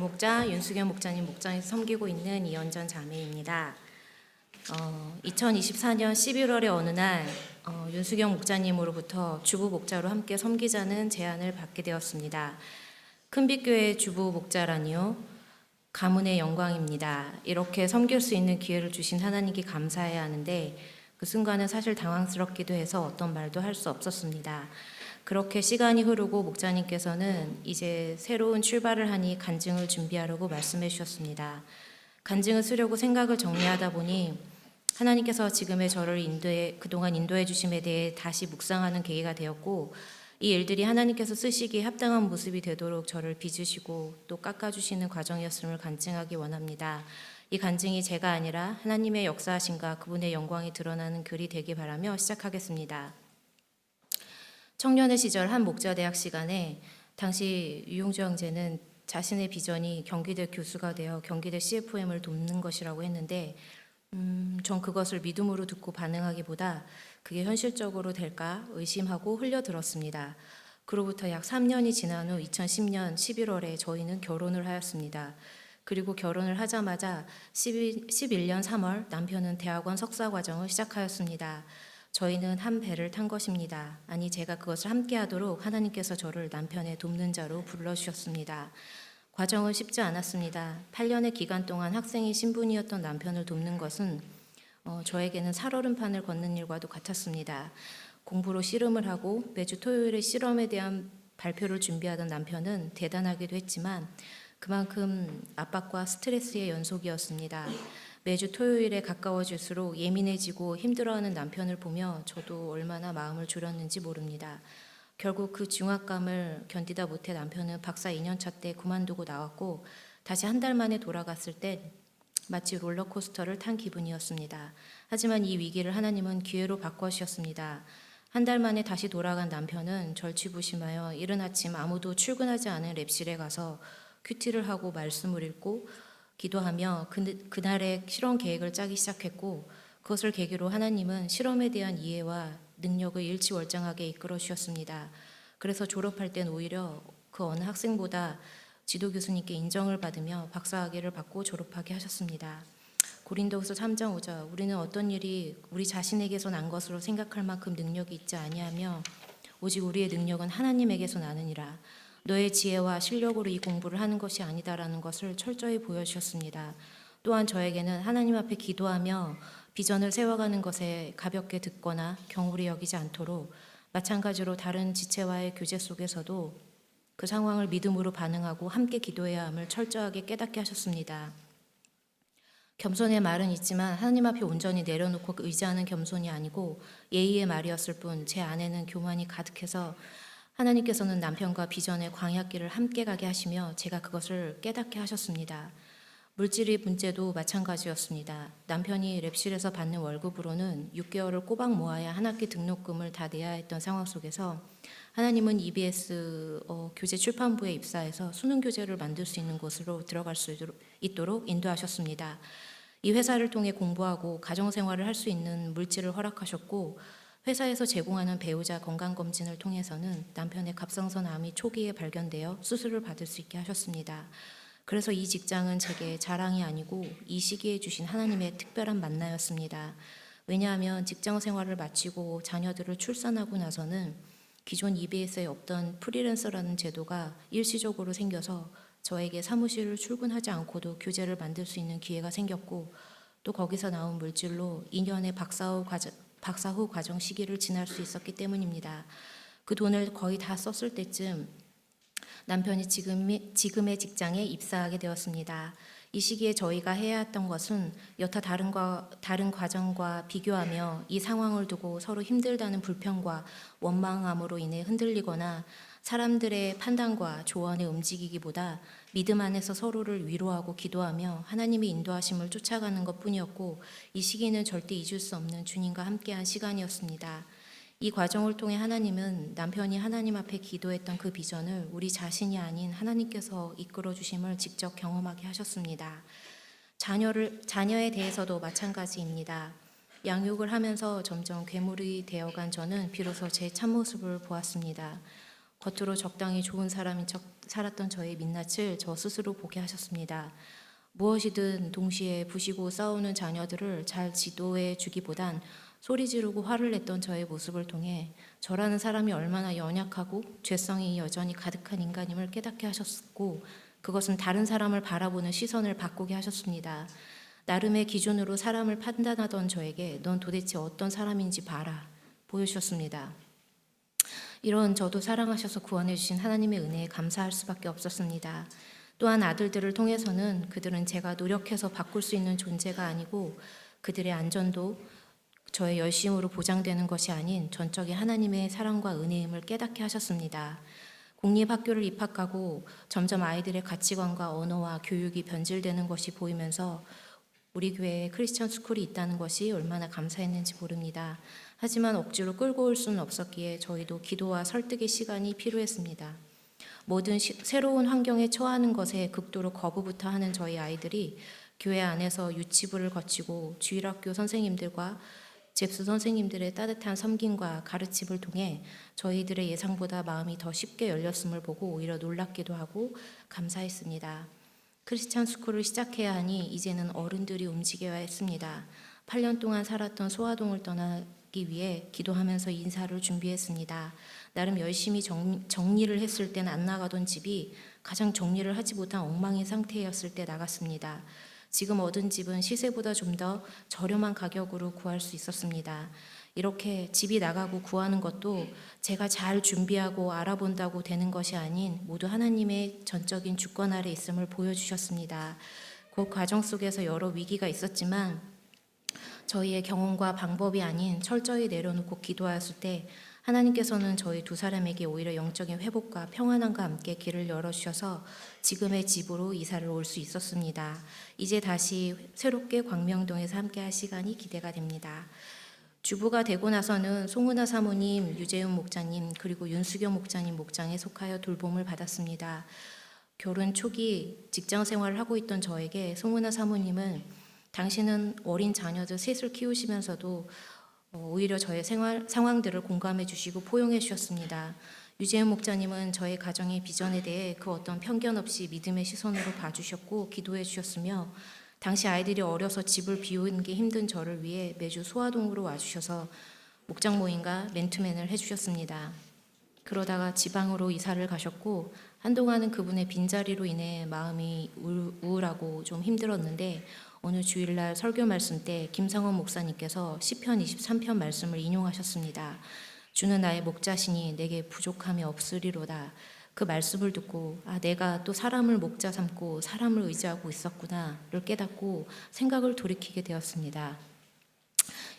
교목자 윤수경 목자님 목장에서 섬기고 있는 이연전 자매입니다. 2024년 11월의 어느 날 윤수경 목자님으로부터 주부 목자로 함께 섬기자는 제안을 받게 되었습니다. 큰빛교회 주부 목자라니요? 가문의 영광입니다. 이렇게 섬길 수 있는 기회를 주신 하나님께 감사해야 하는데 그 순간은 사실 당황스럽기도 해서 어떤 말도 할 수 없었습니다. 그렇게 시간이 흐르고 목자님께서는 이제 새로운 출발을 하니 간증을 준비하려고 말씀해 주셨습니다. 간증을 쓰려고 생각을 정리하다 보니 하나님께서 지금의 저를 그동안 인도해 주심에 대해 다시 묵상하는 계기가 되었고, 이 일들이 하나님께서 쓰시기에 합당한 모습이 되도록 저를 빚으시고 또 깎아주시는 과정이었음을 간증하기 원합니다. 이 간증이 제가 아니라 하나님의 역사하심과 그분의 영광이 드러나는 글이 되길 바라며 시작하겠습니다. 청년의 시절 한 목자대학 시간에 당시 유용주 형제는 자신의 비전이 경기대 교수가 되어 경기대 CFM을 돕는 것이라고 했는데 전 그것을 믿음으로 듣고 반응하기보다 그게 현실적으로 될까 의심하고 흘려들었습니다. 그로부터 약 3년이 지난 후 2010년 11월에 저희는 결혼을 하였습니다. 그리고 결혼을 하자마자 11년 3월 남편은 대학원 석사 과정을 시작하였습니다. 저희는 한 배를 탄 것입니다. 아니, 제가 그것을 함께 하도록 하나님께서 저를 남편의 돕는 자로 불러주셨습니다. 과정은 쉽지 않았습니다. 8년의 기간 동안 학생의 신분이었던 남편을 돕는 것은 저에게는 살얼음판을 걷는 일과도 같았습니다. 공부로 씨름을 하고 매주 토요일에 실험에 대한 발표를 준비하던 남편은 대단하기도 했지만 그만큼 압박과 스트레스의 연속이었습니다. 매주 토요일에 가까워질수록 예민해지고 힘들어하는 남편을 보며 저도 얼마나 마음을 졸였는지 모릅니다. 결국 그 중압감을 견디다 못해 남편은 박사 2년차 때 그만두고 나왔고 다시 한 달 만에 돌아갔을 땐 마치 롤러코스터를 탄 기분이었습니다. 하지만 이 위기를 하나님은 기회로 바꿔주셨습니다. 한 달 만에 다시 돌아간 남편은 절치부심하여 이른 아침 아무도 출근하지 않은 랩실에 가서 큐티를 하고 말씀을 읽고 기도하며 그날의 실험 계획을 짜기 시작했고, 그것을 계기로 하나님은 실험에 대한 이해와 능력을 일치월장하게 이끌어 주셨습니다. 그래서 졸업할 땐 오히려 그 어느 학생보다 지도 교수님께 인정을 받으며 박사학위를 받고 졸업하게 하셨습니다. 고린도후서 3장 5절, 우리는 어떤 일이 우리 자신에게서 난 것으로 생각할 만큼 능력이 있지 아니하며 오직 우리의 능력은 하나님에게서 나느니라. 너의 지혜와 실력으로 이 공부를 하는 것이 아니다라는 것을 철저히 보여주셨습니다. 또한 저에게는 하나님 앞에 기도하며 비전을 세워가는 것에 가볍게 듣거나 경홀히 여기지 않도록, 마찬가지로 다른 지체와의 교제 속에서도 그 상황을 믿음으로 반응하고 함께 기도해야 함을 철저하게 깨닫게 하셨습니다. 겸손의 말은 있지만 하나님 앞에 온전히 내려놓고 의지하는 겸손이 아니고 예의의 말이었을 뿐, 제 안에는 교만이 가득해서 하나님께서는 남편과 비전의 광야길을 함께 가게 하시며 제가 그것을 깨닫게 하셨습니다. 물질의 문제도 마찬가지였습니다. 남편이 랩실에서 받는 월급으로는 6개월을 꼬박 모아야 한 학기 등록금을 다 내야 했던 상황 속에서 하나님은 EBS 교재 출판부에 입사해서 수능 교재를 만들 수 있는 곳으로 들어갈 수 있도록 인도하셨습니다. 이 회사를 통해 공부하고 가정생활을 할 수 있는 물질을 허락하셨고, 회사에서 제공하는 배우자 건강검진을 통해서는 남편의 갑상선 암이 초기에 발견되어 수술을 받을 수 있게 하셨습니다. 그래서 이 직장은 제게 자랑이 아니고 이 시기에 주신 하나님의 특별한 만나였습니다. 왜냐하면 직장 생활을 마치고 자녀들을 출산하고 나서는 기존 EBS에 없던 프리랜서라는 제도가 일시적으로 생겨서 저에게 사무실을 출근하지 않고도 교재를 만들 수 있는 기회가 생겼고, 또 거기서 나온 물질로 2년의 박사 후 과정 시기를 지날 수 있었기 때문입니다. 그 돈을 거의 다 썼을 때쯤 남편이 지금의 직장에 입사하게 되었습니다. 이 시기에 저희가 해야 했던 것은 여타 다른 과정과 비교하며 이 상황을 두고 서로 힘들다는 불평과 원망함으로 인해 흔들리거나 사람들의 판단과 조언에 움직이기보다 믿음 안에서 서로를 위로하고 기도하며 하나님의 인도하심을 쫓아가는 것뿐이었고, 이 시기는 절대 잊을 수 없는 주님과 함께한 시간이었습니다. 이 과정을 통해 하나님은 남편이 하나님 앞에 기도했던 그 비전을 우리 자신이 아닌 하나님께서 이끌어 주심을 직접 경험하게 하셨습니다. 자녀에 대해서도 마찬가지입니다. 양육을 하면서 점점 괴물이 되어간 저는 비로소 제 참모습을 보았습니다. 겉으로 적당히 좋은 사람인 척 살았던 저의 민낯을 저 스스로 보게 하셨습니다. 무엇이든 동시에 부시고 싸우는 자녀들을 잘 지도해 주기보단 소리 지르고 화를 냈던 저의 모습을 통해 저라는 사람이 얼마나 연약하고 죄성이 여전히 가득한 인간임을 깨닫게 하셨고, 그것은 다른 사람을 바라보는 시선을 바꾸게 하셨습니다. 나름의 기준으로 사람을 판단하던 저에게 넌 도대체 어떤 사람인지 봐라 보여주셨습니다. 이런 저도 사랑하셔서 구원해 주신 하나님의 은혜에 감사할 수밖에 없었습니다. 또한 아들들을 통해서는 그들은 제가 노력해서 바꿀 수 있는 존재가 아니고 그들의 안전도 저의 열심으로 보장되는 것이 아닌 전적인 하나님의 사랑과 은혜임을 깨닫게 하셨습니다. 공립학교를 입학하고 점점 아이들의 가치관과 언어와 교육이 변질되는 것이 보이면서 우리 교회에 크리스천 스쿨이 있다는 것이 얼마나 감사했는지 모릅니다. 하지만 억지로 끌고 올 수는 없었기에 저희도 기도와 설득의 시간이 필요했습니다. 모든 새로운 환경에 처하는 것에 극도로 거부부터 하는 저희 아이들이 교회 안에서 유치부를 거치고 주일학교 선생님들과 잽스 선생님들의 따뜻한 섬김과 가르침을 통해 저희들의 예상보다 마음이 더 쉽게 열렸음을 보고 오히려 놀랍기도 하고 감사했습니다. 크리스찬 스쿨을 시작해야 하니 이제는 어른들이 움직여야 했습니다. 8년 동안 살았던 소아동을 떠나기 위해 기도하면서 인사를 준비했습니다. 나름 열심히 정리를 했을 땐 안 나가던 집이 가장 정리를 하지 못한 엉망인 상태였을 때 나갔습니다. 지금 얻은 집은 시세보다 좀 더 저렴한 가격으로 구할 수 있었습니다. 이렇게 집이 나가고 구하는 것도 제가 잘 준비하고 알아본다고 되는 것이 아닌 모두 하나님의 전적인 주권 아래 있음을 보여주셨습니다. 그 과정 속에서 여러 위기가 있었지만 저희의 경험과 방법이 아닌 철저히 내려놓고 기도하였을 때 하나님께서는 저희 두 사람에게 오히려 영적인 회복과 평안함과 함께 길을 열어주셔서 지금의 집으로 이사를 올 수 있었습니다. 이제 다시 새롭게 광명동에서 함께 할 시간이 기대가 됩니다. 주부가 되고 나서는 송은아 사모님, 유재윤 목사님, 그리고 윤수경 목사님 목장에 속하여 돌봄을 받았습니다. 결혼 초기 직장 생활을 하고 있던 저에게 송은아 사모님은 당신은 어린 자녀들 셋을 키우시면서도 오히려 저의 상황들을 공감해 주시고 포용해 주셨습니다. 유재현 목자님은 저의 가정의 비전에 대해 그 어떤 편견 없이 믿음의 시선으로 봐주셨고 기도해 주셨으며 당시 아이들이 어려서 집을 비우는 게 힘든 저를 위해 매주 소아동으로 와주셔서 목장 모임과 맨투맨을 해주셨습니다. 그러다가 지방으로 이사를 가셨고 한동안은 그분의 빈자리로 인해 마음이 우울하고 좀 힘들었는데 오늘 주일날 설교 말씀 때 김상원 목사님께서 시편 23편 말씀을 인용하셨습니다. 주는 나의 목자시니 내게 부족함이 없으리로다. 그 말씀을 듣고 내가 또 사람을 목자 삼고 사람을 의지하고 있었구나를 깨닫고 생각을 돌이키게 되었습니다.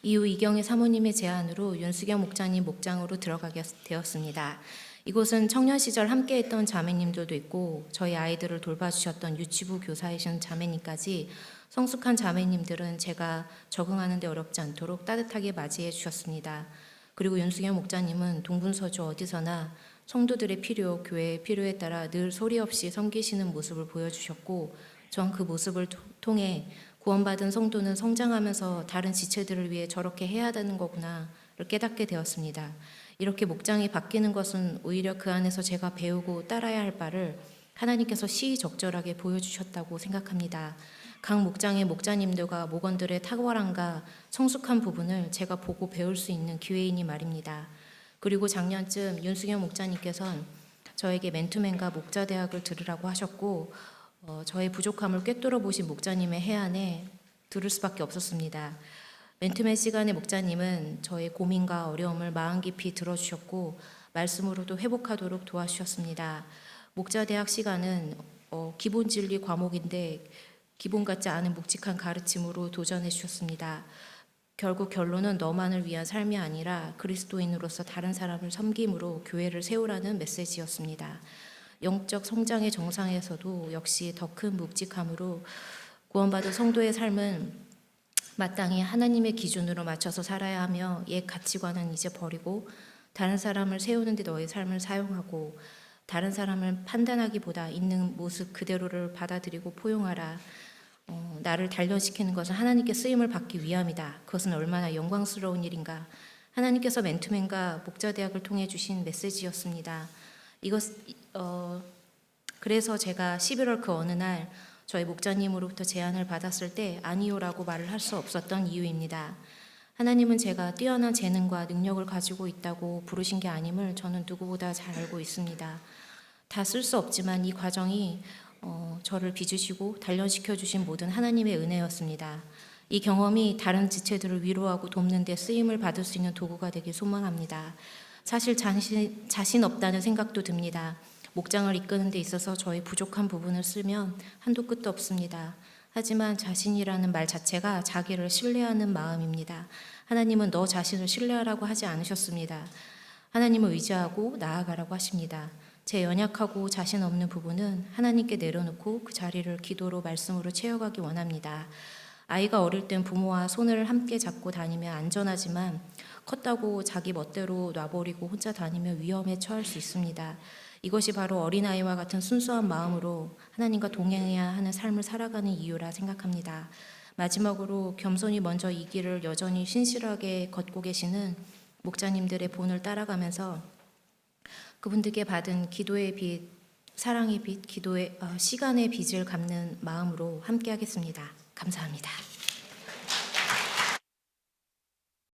이후 이경희 사모님의 제안으로 윤수경 목자님 목장으로 들어가게 되었습니다. 이곳은 청년 시절 함께했던 자매님들도 있고 저희 아이들을 돌봐주셨던 유치부 교사이신 자매님까지 성숙한 자매님들은 제가 적응하는 데 어렵지 않도록 따뜻하게 맞이해 주셨습니다. 그리고 윤수경 목자님은 동분서주 어디서나 성도들의 필요, 교회의 필요에 따라 늘 소리 없이 섬기시는 모습을 보여주셨고 전 그 모습을 통해 구원받은 성도는 성장하면서 다른 지체들을 위해 저렇게 해야 되는 거구나를 깨닫게 되었습니다. 이렇게 목장이 바뀌는 것은 오히려 그 안에서 제가 배우고 따라야 할 바를 하나님께서 시의적절하게 보여주셨다고 생각합니다. 각 목장의 목자님들과 목원들의 탁월함과 성숙한 부분을 제가 보고 배울 수 있는 기회이니 말입니다. 그리고 작년쯤 윤수경 목자님께서는 저에게 맨투맨과 목자대학을 들으라고 하셨고 저의 부족함을 꿰뚫어 보신 목자님의 해안에 들을 수밖에 없었습니다. 맨투맨 시간의 목자님은 저의 고민과 어려움을 마음 깊이 들어주셨고 말씀으로도 회복하도록 도와주셨습니다. 목자대학 시간은 기본 진리 과목인데 기본 같지 않은 묵직한 가르침으로 도전해 주셨습니다. 결국 결론은 너만을 위한 삶이 아니라 그리스도인으로서 다른 사람을 섬김으로 교회를 세우라는 메시지였습니다. 영적 성장의 정상에서도 역시 더 큰 묵직함으로 구원받은 성도의 삶은 마땅히 하나님의 기준으로 맞춰서 살아야 하며 옛 가치관은 이제 버리고 다른 사람을 세우는 데 너의 삶을 사용하고 다른 사람을 판단하기보다 있는 모습 그대로를 받아들이고 포용하라. 나를 단련시키는 것은 하나님께 쓰임을 받기 위함이다. 그것은 얼마나 영광스러운 일인가. 하나님께서 맨투맨과 목자대학을 통해 주신 메시지였습니다. 그래서 제가 11월 그 어느 날 저희 목자님으로부터 제안을 받았을 때 아니요라고 말을 할 수 없었던 이유입니다. 하나님은 제가 뛰어난 재능과 능력을 가지고 있다고 부르신 게 아님을 저는 누구보다 잘 알고 있습니다. 다 쓸 수 없지만 이 과정이 저를 빚으시고 단련시켜 주신 모든 하나님의 은혜였습니다. 이 경험이 다른 지체들을 위로하고 돕는 데 쓰임을 받을 수 있는 도구가 되길 소망합니다. 사실 자신 없다는 생각도 듭니다. 목장을 이끄는 데 있어서 저의 부족한 부분을 쓰면 한도 끝도 없습니다. 하지만 자신이라는 말 자체가 자기를 신뢰하는 마음입니다. 하나님은 너 자신을 신뢰하라고 하지 않으셨습니다. 하나님을 의지하고 나아가라고 하십니다. 제 연약하고 자신 없는 부분은 하나님께 내려놓고 그 자리를 기도로 말씀으로 채워가기 원합니다. 아이가 어릴 땐 부모와 손을 함께 잡고 다니면 안전하지만 컸다고 자기 멋대로 놔버리고 혼자 다니면 위험에 처할 수 있습니다. 이것이 바로 어린아이와 같은 순수한 마음으로 하나님과 동행해야 하는 삶을 살아가는 이유라 생각합니다. 마지막으로 겸손히 먼저 이 길을 여전히 신실하게 걷고 계시는 목자님들의 본을 따라가면서 그분들께 받은 기도의 빚, 사랑의 빚, 시간의 빚을 갚는 마음으로 함께 하겠습니다. 감사합니다.